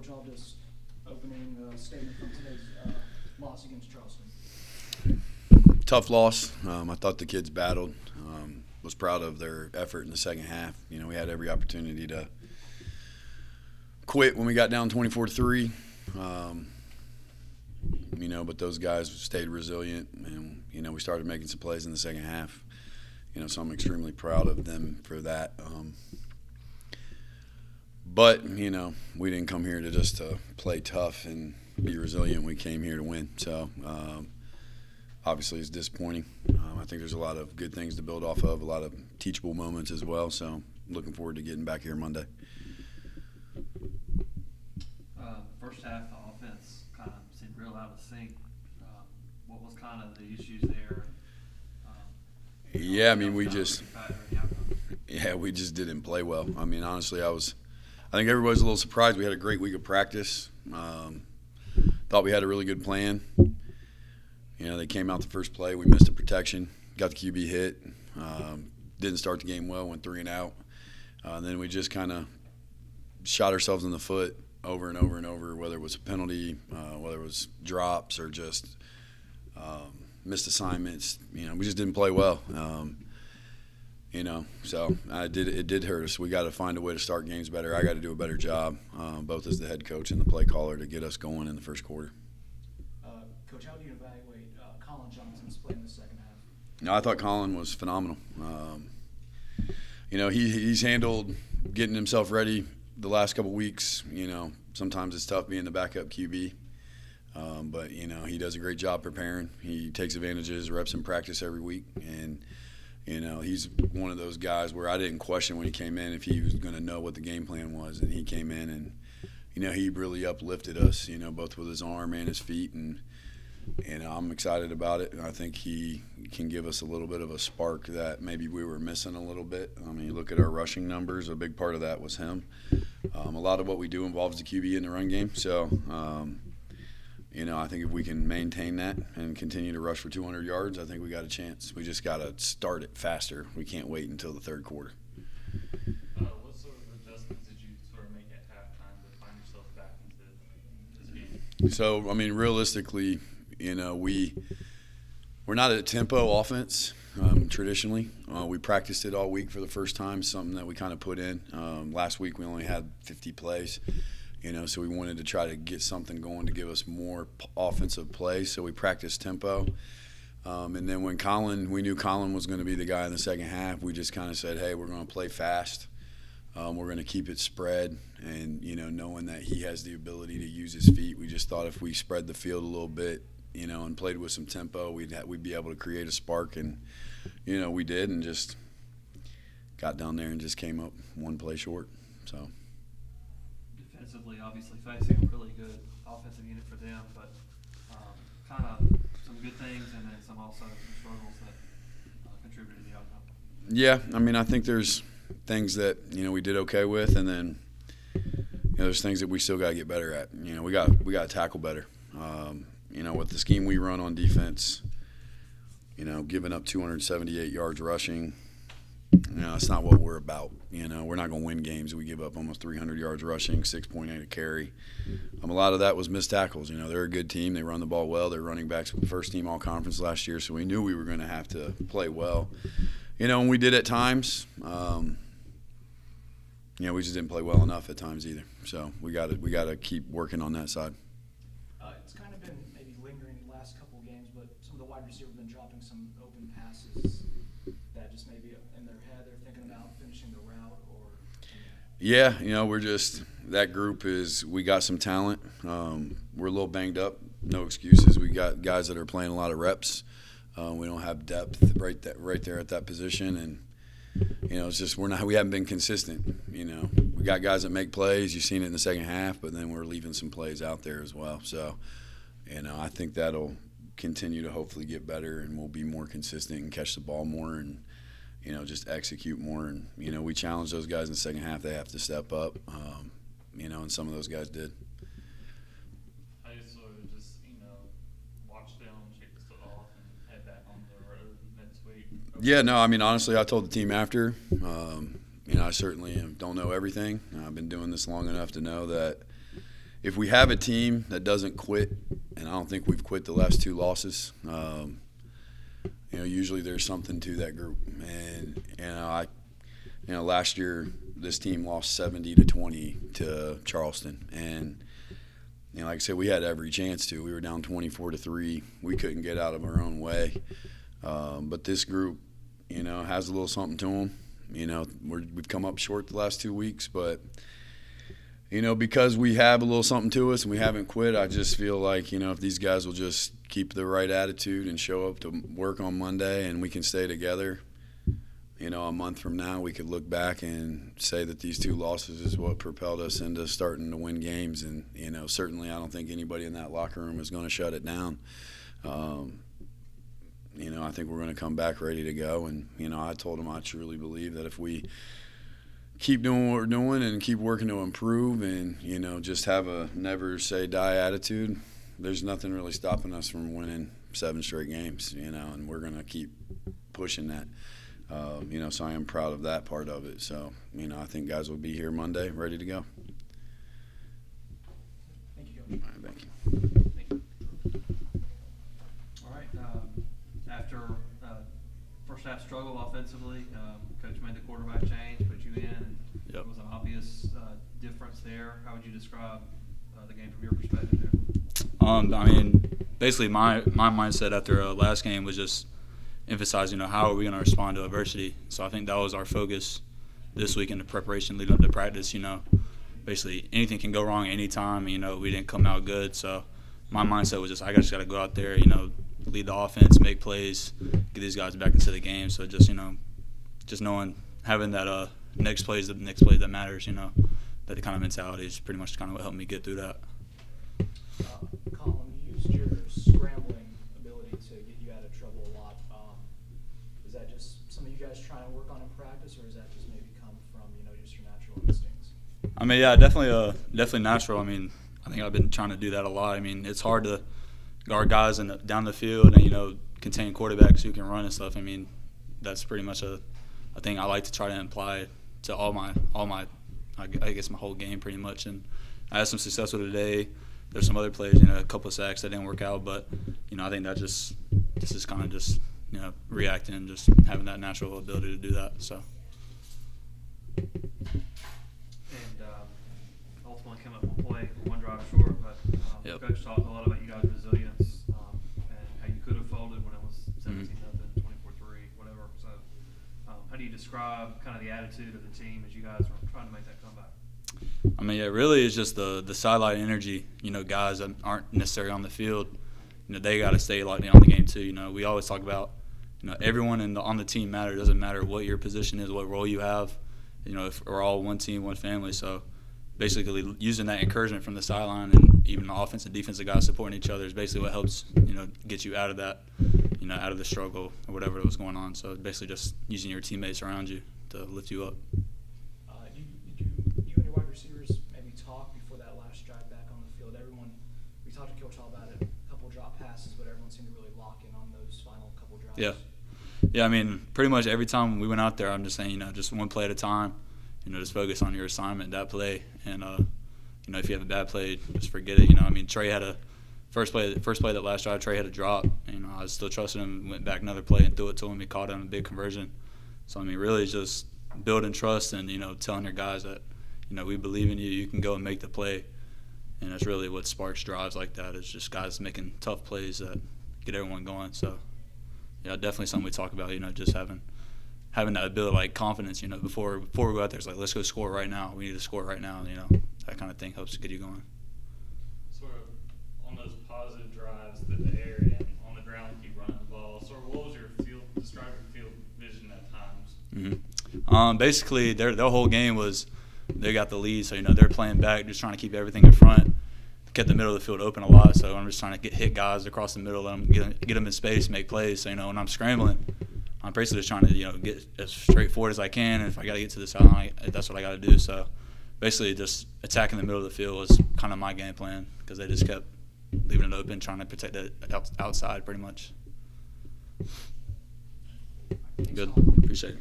Coach, I'll just opening statement from today's loss against Charleston. Tough loss. I thought the kids battled. Was proud of their effort in the second half. We had every opportunity to quit when we got down 24-3. But those guys stayed resilient, and we started making some plays in the second half. So I'm extremely proud of them for that. But we didn't come here to just play tough and be resilient. We came here to win. So obviously it's disappointing. I think there's a lot of good things to build off of, a lot of teachable moments as well. So looking forward to getting back here Monday. First half, the offense kind of seemed real out of sync. What was kind of the issues there? We just didn't play well. Honestly, I think everybody's a little surprised. We had a great week of practice. Thought we had a really good plan. They came out the first play. We missed a protection, got the QB hit. Didn't start the game well, went 3 and out. And then we just kind of shot ourselves in the foot over and over and over, whether it was a penalty, whether it was drops or just missed assignments. We just didn't play well. So it did hurt us. We got to find a way to start games better. I got to do a better job, both as the head coach and the play caller, to get us going in the first quarter. Coach, how do you evaluate Colin Johnson's play in the second half? I thought Colin was phenomenal. He's handled getting himself ready the last couple weeks. Sometimes it's tough being the backup QB. But he does a great job preparing. He takes advantage of his reps in practice every week. And, he's one of those guys where I didn't question when he came in if he was going to know what the game plan was. And he came in and, he really uplifted us, both with his arm and his feet. And I'm excited about it. And I think he can give us a little bit of a spark that maybe we were missing a little bit. You look at our rushing numbers, a big part of that was him. A lot of what we do involves the QB in the run game. So, I think if we can maintain that and continue to rush for 200 yards, I think we got a chance. We just got to start it faster. We can't wait until the third quarter. What sort of adjustments did you sort of make at halftime to find yourself back into this game? So, realistically, we're not at a tempo offense traditionally. We practiced it all week for the first time, something that we kind of put in. Last week we only had 50 plays. So we wanted to try to get something going to give us more offensive plays. So we practiced tempo. And then when we knew Colin was going to be the guy in the second half, we just kind of said, hey, we're going to play fast. We're going to keep it spread. And, knowing that he has the ability to use his feet, we just thought if we spread the field a little bit, and played with some tempo, we'd be able to create a spark. And, we did, and just got down there and just came up one play short. So. Defensively, obviously facing a really good offensive unit for them, but kind of some good things and then some struggles that contributed to the outcome. Yeah, I think there's things that we did okay with, and then there's things that we still got to get better at. We got to tackle better. With the scheme we run on defense, giving up 278 yards rushing. It's not what we're about. We're not going to win games. We give up almost 300 yards rushing, 6.8 a carry. A lot of that was missed tackles. They're a good team. They run the ball well. They're running backs with the first team all-conference last year, so we knew we were going to have to play well. And we did at times. We just didn't play well enough at times either. So we got to keep working on that side. It's kind of been maybe lingering the last couple of games, but some of the wide receivers have been dropping some open passes that just maybe in their head they're thinking about finishing the route or. Yeah, we're just that group we got some talent. We're a little banged up. No excuses. We got guys that are playing a lot of reps. We don't have depth right there at that position, and it's just we haven't been consistent. We got guys that make plays. You've seen it in the second half, but then we're leaving some plays out there as well. So, I think that'll continue to hopefully get better, and we'll be more consistent and catch the ball more and just execute more. And we challenge those guys in the second half. They have to step up. And some of those guys did. I just sort of watch them, shake the stuff off, and head back on the road next week. Yeah, no, honestly, I told the team after, I certainly don't know everything. I've been doing this long enough to know that, if we have a team that doesn't quit, and I don't think we've quit the last 2 losses, usually there's something to that group. And last year this team lost 70-20 to Charleston, and like I said, we had every chance to. We were down 24-3. We couldn't get out of our own way. But this group, has a little something to them. We've come up short the last 2 weeks, but because we have a little something to us and we haven't quit, I just feel like, if these guys will just keep the right attitude and show up to work on Monday and we can stay together, a month from now we could look back and say that these 2 losses is what propelled us into starting to win games. And, certainly I don't think anybody in that locker room is going to shut it down. I think we're going to come back ready to go. And, I told them I truly believe that if we keep doing what we're doing and keep working to improve and, just have a never say die attitude, there's nothing really stopping us from winning 7 straight games, and we're going to keep pushing that. So I am proud of that part of it. So, I think guys will be here Monday ready to go. Thank you, All Coach. right, thank you. All right. After first half struggle offensively, Coach made the quarterback change, put you in, and Yep. there was an obvious difference there. How would you describe the game from your perspective there? Basically my mindset after last game was just emphasizing, how are we going to respond to adversity. So I think that was our focus this week in the preparation leading up to practice. Basically anything can go wrong anytime. We didn't come out good. So my mindset was just I just got to go out there, lead the offense, make plays, get these guys back into the game. So just knowing, having that next play is the next play that matters. That kind of mentality is pretty much kind of what helped me get through that. Colin, you used your scrambling ability to get you out of trouble a lot. Is that just some of you guys trying to work on in practice, or is that just maybe come from, just your natural instincts? Yeah, definitely natural. I think I've been trying to do that a lot. It's hard to guard guys down the field and, contain quarterbacks who can run and stuff. That's pretty much a thing I like to try to imply to all my I guess my whole game pretty much. And I had some success with it today. There's some other plays, a couple of sacks that didn't work out, but I think that this is kind of just reacting and just having that natural ability to do that. So. And ultimately came up with one drive short, but Yep. Coach talked a lot about you guys' resilience and how you could have folded when it was 17-0, 24-3, whatever. So how do you describe kind of the attitude of the team as you guys were trying to make that comeback? Really it's just the sideline energy. Guys that aren't necessarily on the field, they got to stay locked in on the game too. We always talk about, everyone on the team matters. It doesn't matter what your position is, what role you have. If we're all one team, one family. So basically using that encouragement from the sideline and even the offense and defensive guys supporting each other is basically what helps, get you out of that, out of the struggle or whatever was going on. So basically just using your teammates around you to lift you up. You and your wide receivers maybe talk before that last drive back on the field? We talked to Coach Hall about it, a couple drop passes, but everyone seemed to really lock in on those final couple drives. Yeah, pretty much every time we went out there, I'm just saying, just one play at a time. Just focus on your assignment, that play, and if you have a bad play, just forget it. Trey had a first play that last drive. Trey had a drop. I was still trusting him. Went back another play and threw it to him. He caught it on a big conversion. So really, it's just building trust and telling your guys that we believe in you. You can go and make the play, and that's really what sparks drives like that. Is just guys making tough plays that get everyone going. So yeah, definitely something we talk about. Just having that ability, like confidence. Before we go out there, it's like let's go score right now. We need to score right now. That kind of thing helps get you going. Sort of on those positive drives through the air and on the ground, keep running the ball. Sort of what was describe your field vision at times? Basically, their whole game was they got the lead, so they're playing back, just trying to keep everything in front, kept the middle of the field open a lot. So I'm just trying to hit guys across the middle, get them in space, make plays. So when I'm scrambling, I'm basically just trying to get as straightforward as I can. And if I got to get to the sideline, that's what I got to do. So basically, just attacking the middle of the field was kind of my game plan because they just kept leaving it open, trying to protect the outside pretty much. Thanks, Good, Colin. appreciate it.